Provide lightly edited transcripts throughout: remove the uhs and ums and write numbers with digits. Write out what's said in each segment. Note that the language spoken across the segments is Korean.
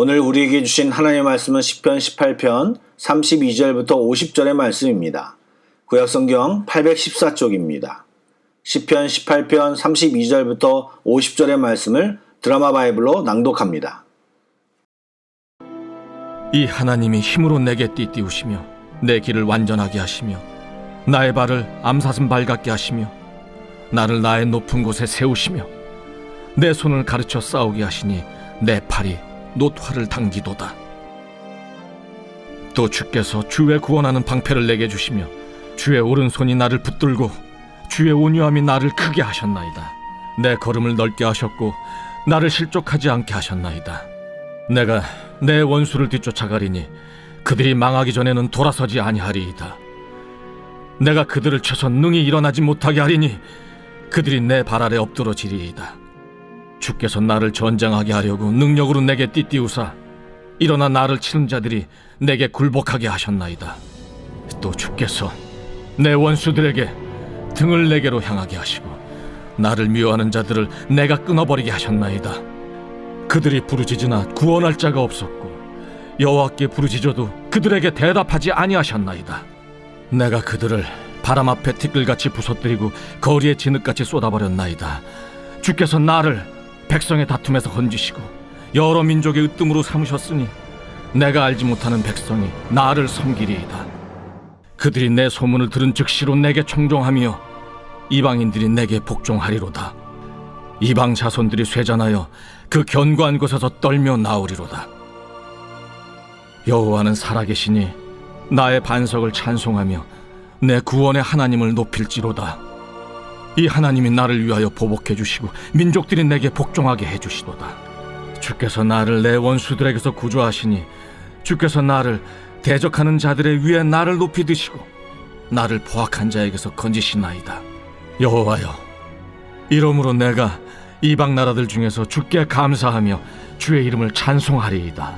오늘 우리에게 주신 하나님의 말씀은 시편 18편 32절부터 50절의 말씀입니다. 구약성경 814쪽입니다. 시편 18편 32절부터 50절의 말씀을 드라마 바이블로 낭독합니다. 이 하나님이 힘으로 내게 띠띠우시며 내 길을 완전하게 하시며 나의 발을 암사슴 발 같게 하시며 나를 나의 높은 곳에 세우시며 내 손을 가르쳐 싸우게 하시니 내 팔이 노토화를 당기도다. 또 주께서 주의 구원하는 방패를 내게 주시며 주의 오른손이 나를 붙들고 주의 온유함이 나를 크게 하셨나이다. 내 걸음을 넓게 하셨고 나를 실족하지 않게 하셨나이다. 내가 내 원수를 뒤쫓아가리니 그들이 망하기 전에는 돌아서지 아니하리이다. 내가 그들을 쳐서 능히 일어나지 못하게 하리니 그들이 내 발 아래 엎드러지리이다. 주께서 나를 전장하게 하려고 능력으로 내게 띠띠우사 일어나 나를 치는 자들이 내게 굴복하게 하셨나이다. 또 주께서 내 원수들에게 등을 내게로 향하게 하시고 나를 미워하는 자들을 내가 끊어버리게 하셨나이다. 그들이 부르짖으나 구원할 자가 없었고 여호와께 부르짖어도 그들에게 대답하지 아니하셨나이다. 내가 그들을 바람 앞에 티끌같이 부서뜨리고 거리에 진흙같이 쏟아버렸나이다. 주께서 나를 백성의 다툼에서 건지시고 여러 민족의 으뜸으로 삼으셨으니 내가 알지 못하는 백성이 나를 섬기리이다. 그들이 내 소문을 들은 즉시로 내게 청종하며 이방인들이 내게 복종하리로다. 이방 자손들이 쇠잔하여 그 견고한 곳에서 떨며 나오리로다. 여호와는 살아계시니 나의 반석을 찬송하며 내 구원의 하나님을 높일지로다. 이 하나님이 나를 위하여 보복해 주시고 민족들이 내게 복종하게 해주시도다. 주께서 나를 내 원수들에게서 구조하시니 주께서 나를 대적하는 자들의 위에 나를 높이 드시고 나를 포악한 자에게서 건지시나이다. 여호와여, 이러므로 내가 이방 나라들 중에서 주께 감사하며 주의 이름을 찬송하리이다.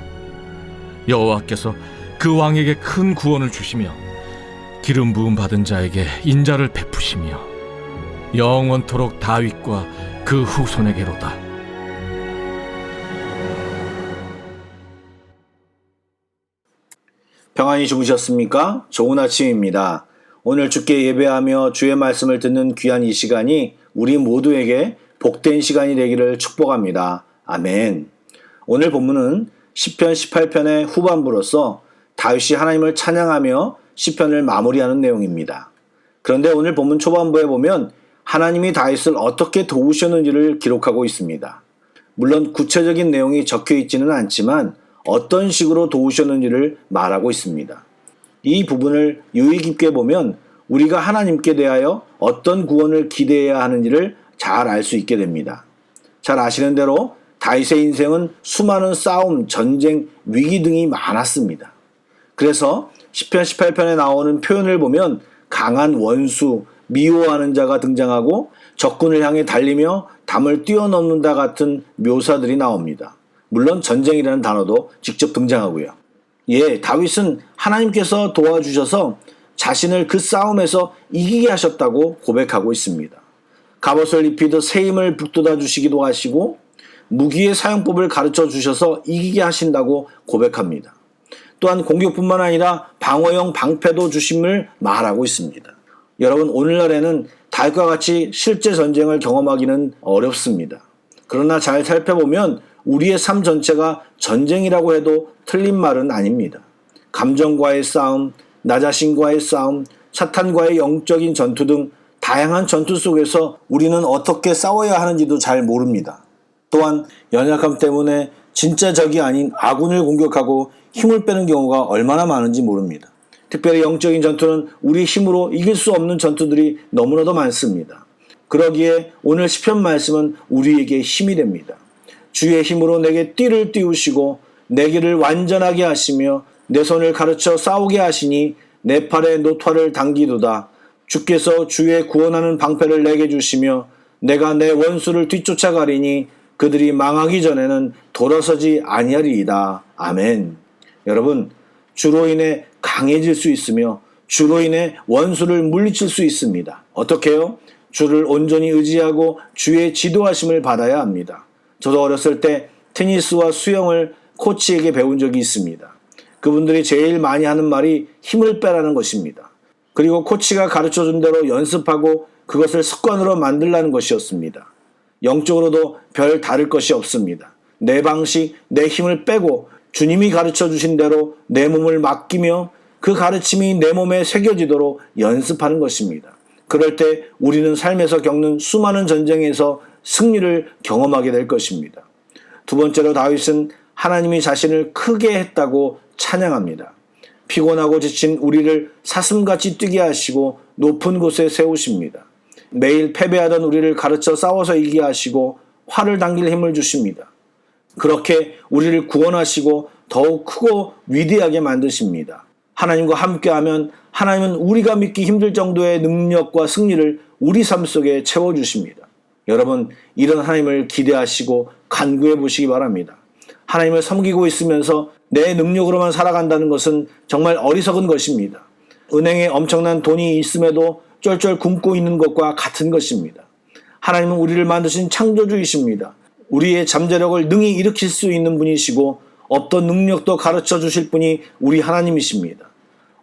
여호와께서 그 왕에게 큰 구원을 주시며 기름 부음 받은 자에게 인자를 베푸시며 영원토록 다윗과 그 후손에게로다. 평안히 주무셨습니까? 좋은 아침입니다. 오늘 주께 예배하며 주의 말씀을 듣는 귀한 이 시간이 우리 모두에게 복된 시간이 되기를 축복합니다. 아멘. 오늘 본문은 시편 18편의 후반부로서 다윗이 하나님을 찬양하며 시편을 마무리하는 내용입니다. 그런데 오늘 본문 초반부에 보면 하나님이 다윗을 어떻게 도우셨는지를 기록하고 있습니다. 물론 구체적인 내용이 적혀 있지는 않지만 어떤 식으로 도우셨는지를 말하고 있습니다. 이 부분을 유의 깊게 보면 우리가 하나님께 대하여 어떤 구원을 기대해야 하는지를 잘 알 수 있게 됩니다. 잘 아시는 대로 다윗의 인생은 수많은 싸움, 전쟁, 위기 등이 많았습니다. 그래서 시편 18편에 나오는 표현을 보면 강한 원수, 미워하는 자가 등장하고 적군을 향해 달리며 담을 뛰어넘는다 같은 묘사들이 나옵니다. 물론 전쟁이라는 단어도 직접 등장하고요. 다윗은 하나님께서 도와주셔서 자신을 그 싸움에서 이기게 하셨다고 고백하고 있습니다. 갑옷을 입히듯 새 힘을 북돋아 주시기도 하시고 무기의 사용법을 가르쳐 주셔서 이기게 하신다고 고백합니다. 또한 공격뿐만 아니라 방어용 방패도 주심을 말하고 있습니다. 여러분, 오늘날에는 다윗과 같이 실제 전쟁을 경험하기는 어렵습니다. 그러나 잘 살펴보면 우리의 삶 전체가 전쟁이라고 해도 틀린 말은 아닙니다. 감정과의 싸움, 나 자신과의 싸움, 사탄과의 영적인 전투 등 다양한 전투 속에서 우리는 어떻게 싸워야 하는지도 잘 모릅니다. 또한 연약함 때문에 진짜 적이 아닌 아군을 공격하고 힘을 빼는 경우가 얼마나 많은지 모릅니다. 특별히 영적인 전투는 우리 힘으로 이길 수 없는 전투들이 너무나도 많습니다. 그러기에 오늘 시편 말씀은 우리에게 힘이 됩니다. 주의 힘으로 내게 띠를 띄우시고 내 길을 완전하게 하시며 내 손을 가르쳐 싸우게 하시니 내 팔에 노토화를 당기도다. 주께서 주의 구원하는 방패를 내게 주시며 내가 내 원수를 뒤쫓아가리니 그들이 망하기 전에는 돌아서지 아니하리이다. 아멘. 여러분, 주로 인해 강해질 수 있으며 주로 인해 원수를 물리칠 수 있습니다. 어떻게요? 주를 온전히 의지하고 주의 지도하심을 받아야 합니다. 저도 어렸을 때 테니스와 수영을 코치에게 배운 적이 있습니다. 그분들이 제일 많이 하는 말이 힘을 빼라는 것입니다. 그리고 코치가 가르쳐준 대로 연습하고 그것을 습관으로 만들라는 것이었습니다. 영적으로도 별 다를 것이 없습니다. 내 방식, 내 힘을 빼고 주님이 가르쳐 주신 대로 내 몸을 맡기며 그 가르침이 내 몸에 새겨지도록 연습하는 것입니다. 그럴 때 우리는 삶에서 겪는 수많은 전쟁에서 승리를 경험하게 될 것입니다. 두 번째로 다윗은 하나님이 자신을 크게 했다고 찬양합니다. 피곤하고 지친 우리를 사슴같이 뛰게 하시고 높은 곳에 세우십니다. 매일 패배하던 우리를 가르쳐 싸워서 이기게 하시고 활을 당길 힘을 주십니다. 그렇게 우리를 구원하시고 더욱 크고 위대하게 만드십니다. 하나님과 함께하면 하나님은 우리가 믿기 힘들 정도의 능력과 승리를 우리 삶 속에 채워주십니다. 여러분, 이런 하나님을 기대하시고 간구해 보시기 바랍니다. 하나님을 섬기고 있으면서 내 능력으로만 살아간다는 것은 정말 어리석은 것입니다. 은행에 엄청난 돈이 있음에도 쫄쫄 굶고 있는 것과 같은 것입니다. 하나님은 우리를 만드신 창조주이십니다. 우리의 잠재력을 능히 일으킬 수 있는 분이시고 없던 능력도 가르쳐 주실 분이 우리 하나님이십니다.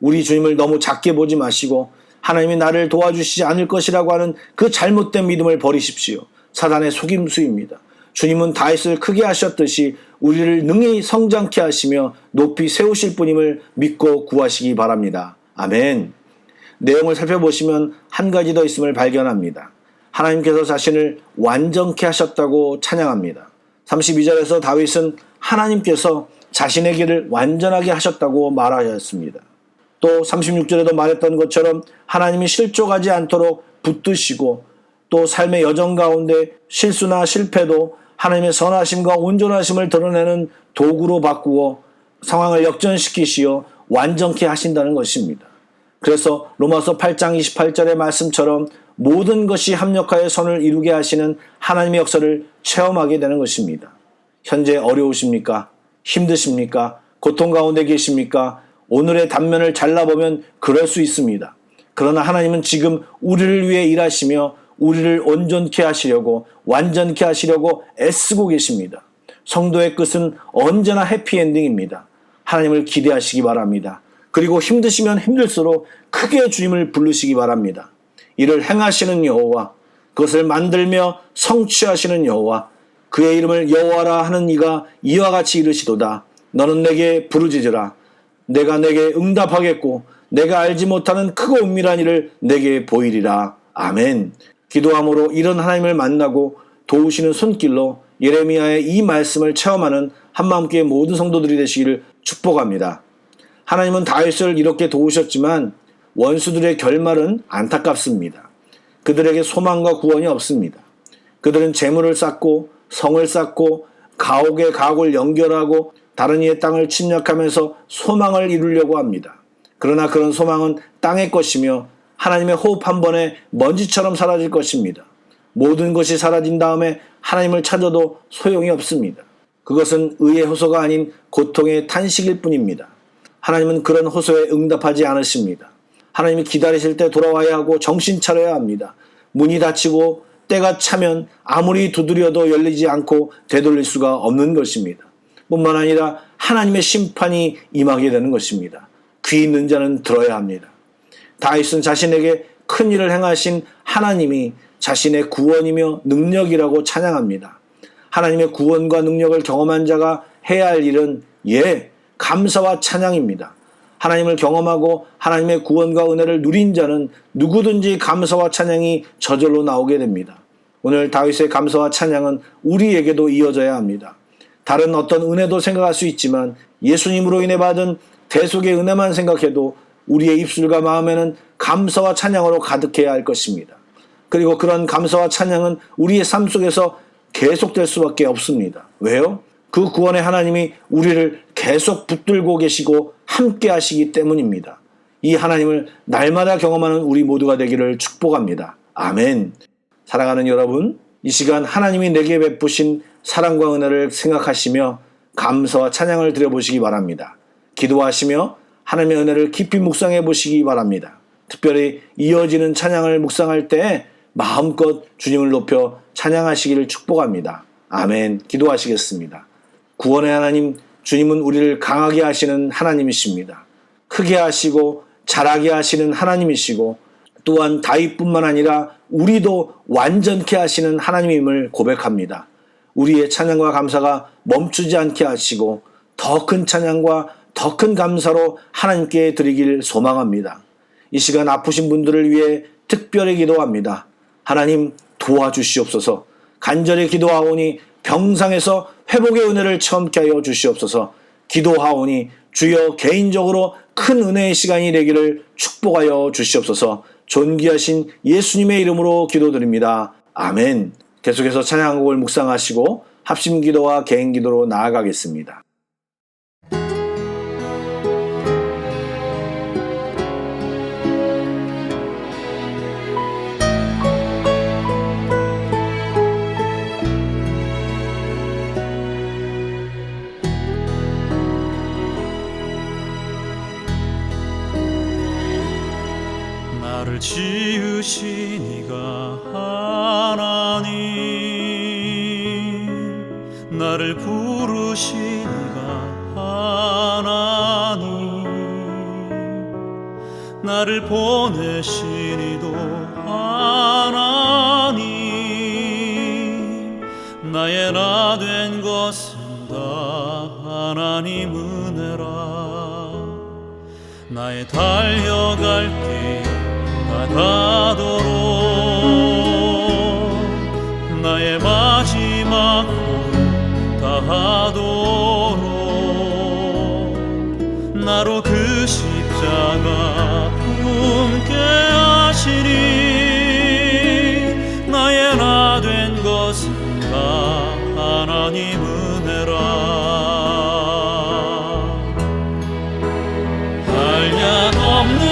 우리 주님을 너무 작게 보지 마시고 하나님이 나를 도와주시지 않을 것이라고 하는 그 잘못된 믿음을 버리십시오. 사단의 속임수입니다. 주님은 다윗을 크게 하셨듯이 우리를 능히 성장케 하시며 높이 세우실 분임을 믿고 구하시기 바랍니다. 아멘. 내용을 살펴보시면 한 가지 더 있음을 발견합니다. 하나님께서 자신을 완전케 하셨다고 찬양합니다. 32절에서 다윗은 하나님께서 자신의 길을 완전하게 하셨다고 말하였습니다. 또 36절에도 말했던 것처럼 하나님이 실족하지 않도록 붙드시고 또 삶의 여정 가운데 실수나 실패도 하나님의 선하심과 온전하심을 드러내는 도구로 바꾸어 상황을 역전시키시어 완전케 하신다는 것입니다. 그래서 로마서 8장 28절의 말씀처럼 모든 것이 합력하여 선을 이루게 하시는 하나님의 역사를 체험하게 되는 것입니다. 현재 어려우십니까? 힘드십니까? 고통 가운데 계십니까? 오늘의 단면을 잘라보면 그럴 수 있습니다. 그러나 하나님은 지금 우리를 위해 일하시며 우리를 온전케 하시려고 완전케 하시려고 애쓰고 계십니다. 성도의 끝은 언제나 해피엔딩입니다. 하나님을 기대하시기 바랍니다. 그리고 힘드시면 힘들수록 크게 주님을 부르시기 바랍니다. 이를 행하시는 여호와, 그것을 만들며 성취하시는 여호와, 그의 이름을 여호와라 하는 이가 이와 같이 이르시도다. 너는 내게 부르짖으라. 내가 내게 응답하겠고 내가 알지 못하는 크고 은밀한 일을 내게 보이리라. 아멘. 기도함으로 이런 하나님을 만나고 도우시는 손길로 예레미야의 이 말씀을 체험하는 한마음교회 모든 성도들이 되시기를 축복합니다. 하나님은 다윗을 이렇게 도우셨지만 원수들의 결말은 안타깝습니다. 그들에게 소망과 구원이 없습니다. 그들은 재물을 쌓고 성을 쌓고 가옥에 가옥을 연결하고 다른 이의 땅을 침략하면서 소망을 이루려고 합니다. 그러나 그런 소망은 땅의 것이며 하나님의 호흡 한 번에 먼지처럼 사라질 것입니다. 모든 것이 사라진 다음에 하나님을 찾아도 소용이 없습니다. 그것은 의의 호소가 아닌 고통의 탄식일 뿐입니다. 하나님은 그런 호소에 응답하지 않으십니다. 하나님이 기다리실 때 돌아와야 하고 정신 차려야 합니다. 문이 닫히고 때가 차면 아무리 두드려도 열리지 않고 되돌릴 수가 없는 것입니다. 뿐만 아니라 하나님의 심판이 임하게 되는 것입니다. 귀 있는 자는 들어야 합니다. 다윗은 자신에게 큰 일을 행하신 하나님이 자신의 구원이며 능력이라고 찬양합니다. 하나님의 구원과 능력을 경험한 자가 해야 할 일은 감사와 찬양입니다. 하나님을 경험하고 하나님의 구원과 은혜를 누린 자는 누구든지 감사와 찬양이 저절로 나오게 됩니다. 오늘 다윗의 감사와 찬양은 우리에게도 이어져야 합니다. 다른 어떤 은혜도 생각할 수 있지만 예수님으로 인해 받은 대속의 은혜만 생각해도 우리의 입술과 마음에는 감사와 찬양으로 가득해야 할 것입니다. 그리고 그런 감사와 찬양은 우리의 삶 속에서 계속될 수밖에 없습니다. 왜요? 그 구원의 하나님이 우리를 계속 붙들고 계시고 함께 하시기 때문입니다. 이 하나님을 날마다 경험하는 우리 모두가 되기를 축복합니다. 아멘. 사랑하는 여러분, 이 시간 하나님이 내게 베푸신 사랑과 은혜를 생각하시며 감사와 찬양을 드려보시기 바랍니다. 기도하시며 하나님의 은혜를 깊이 묵상해 보시기 바랍니다. 특별히 이어지는 찬양을 묵상할 때 마음껏 주님을 높여 찬양하시기를 축복합니다. 아멘. 기도하시겠습니다. 구원의 하나님, 주님은 우리를 강하게 하시는 하나님이십니다. 크게 하시고 잘하게 하시는 하나님이시고 또한 다윗뿐만 아니라 우리도 완전케 하시는 하나님임을 고백합니다. 우리의 찬양과 감사가 멈추지 않게 하시고 더 큰 찬양과 더 큰 감사로 하나님께 드리길 소망합니다. 이 시간 아프신 분들을 위해 특별히 기도합니다. 하나님 도와주시옵소서. 간절히 기도하오니 병상에서 회복의 은혜를 체험케 하여 주시옵소서. 기도하오니 주여 개인적으로 큰 은혜의 시간이 되기를 축복하여 주시옵소서. 존귀하신 예수님의 이름으로 기도드립니다. 아멘. 계속해서 찬양곡을 묵상하시고 합심기도와 개인기도로 나아가겠습니다. 나를 지으신 이가 하나님, 나를 부르신 이가 하나님, 나를 보내신 이도 하나님, 나의 나 된 것은 다 하나님 은혜라. 나의 달려갈 길 다가도록 나의 마지막 호흡 다하도록 나로 그 십자가 품게 하시니 나의 나 된 것은 다 하나님 은혜라. 한량없는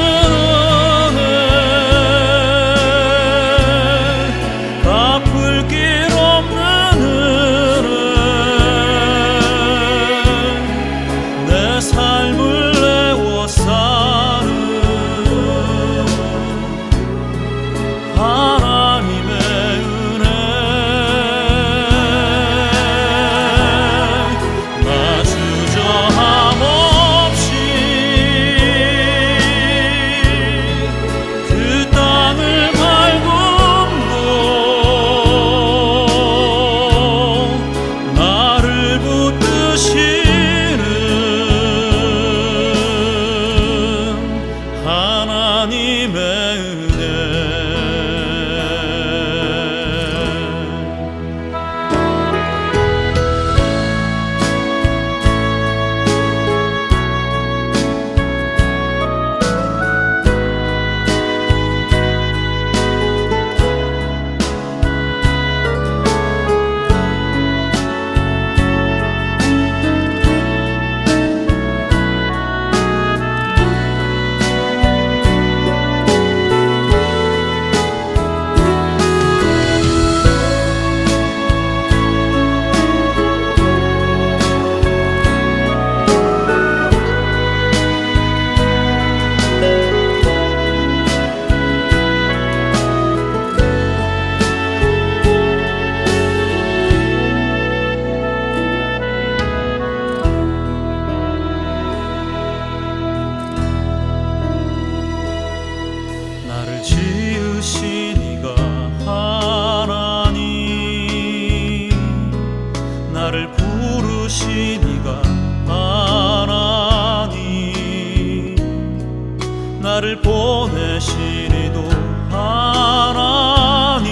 나를 보내시니도 하나님,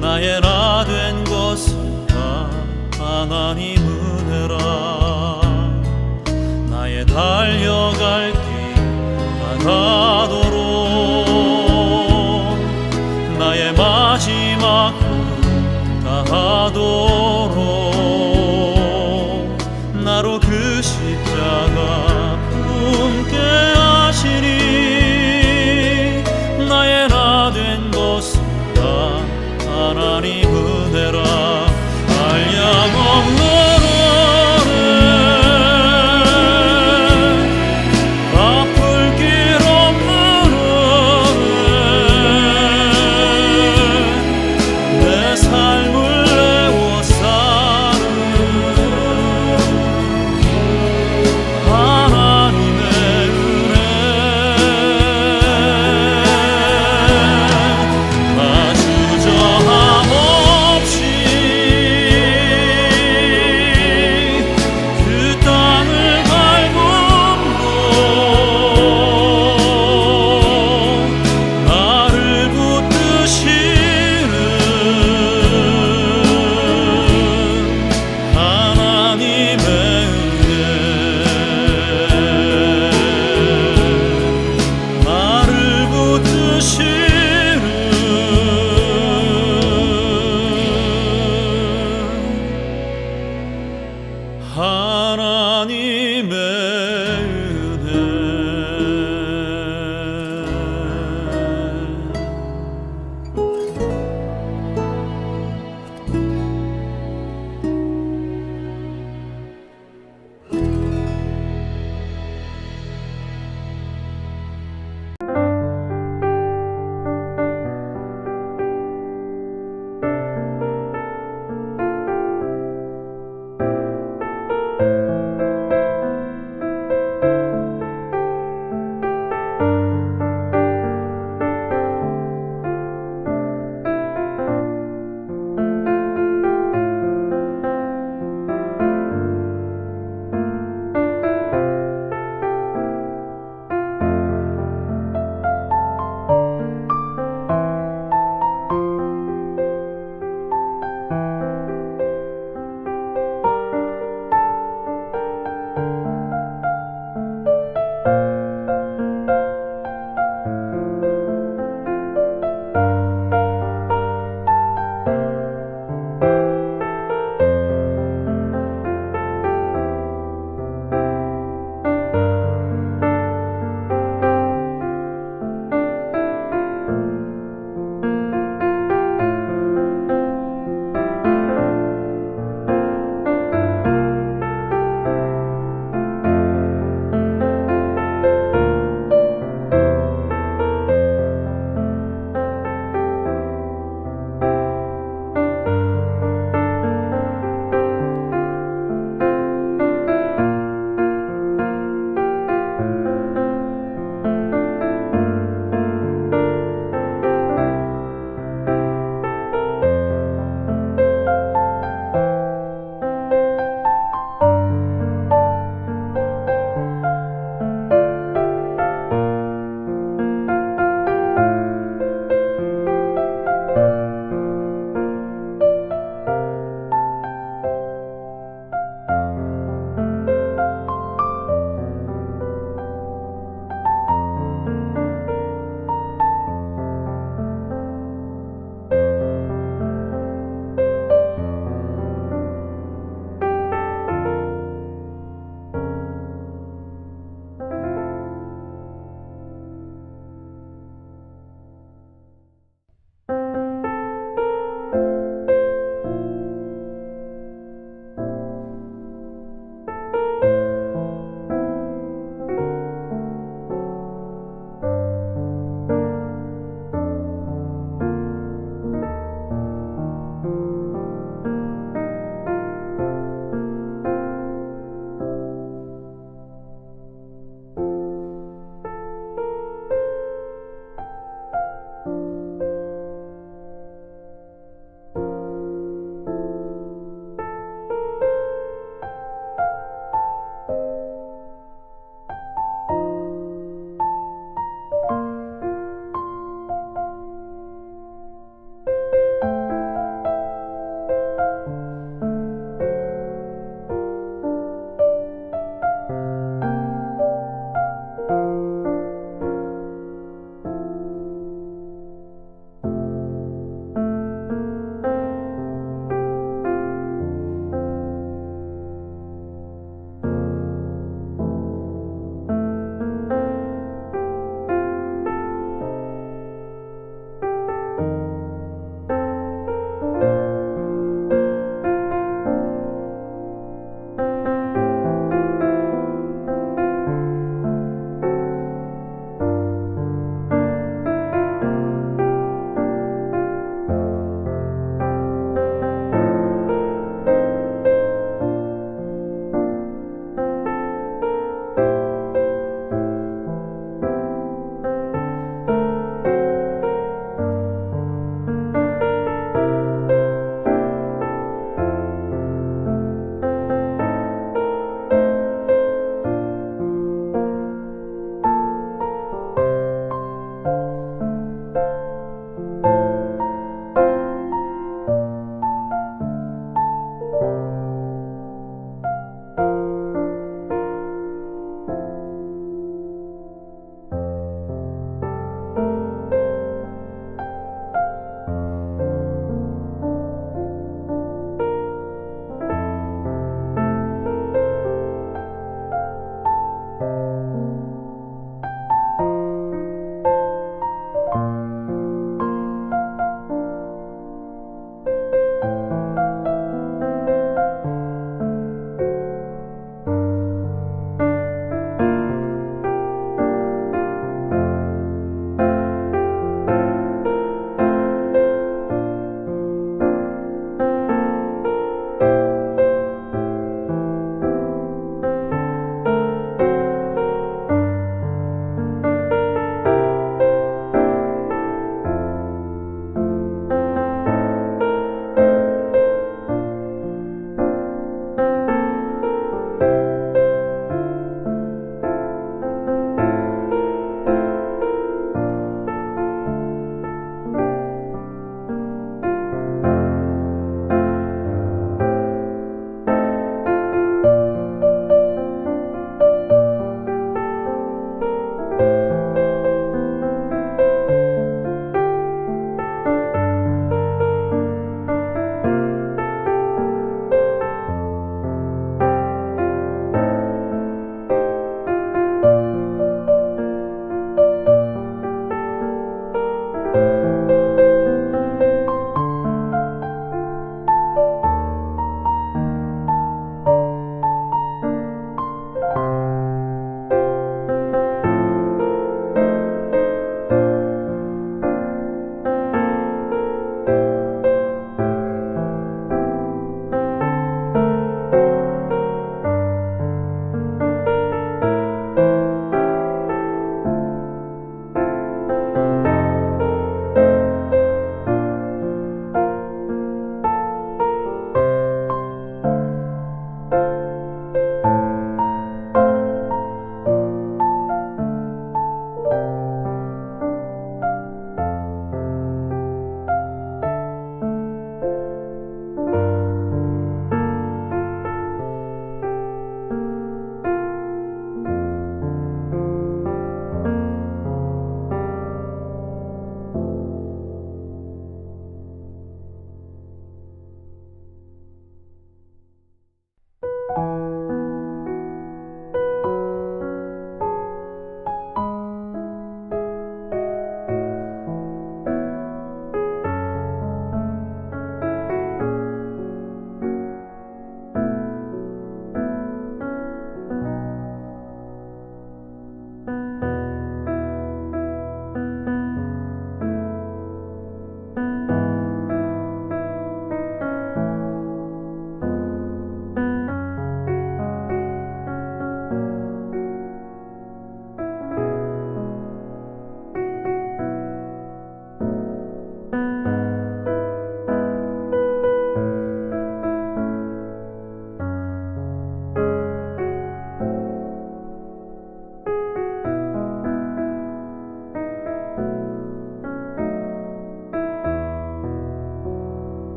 나의 나 된 것은 다 하나님 은혜라. 나의 달려갈 길 다가도록 나의 마지막 호흡 다하도록 나로 그 십자가 품게 하시니 나의 나 된 것은 다 하나님 은혜라. 한량없는 은혜 갚을 길 없는 은혜 내 삶을 내워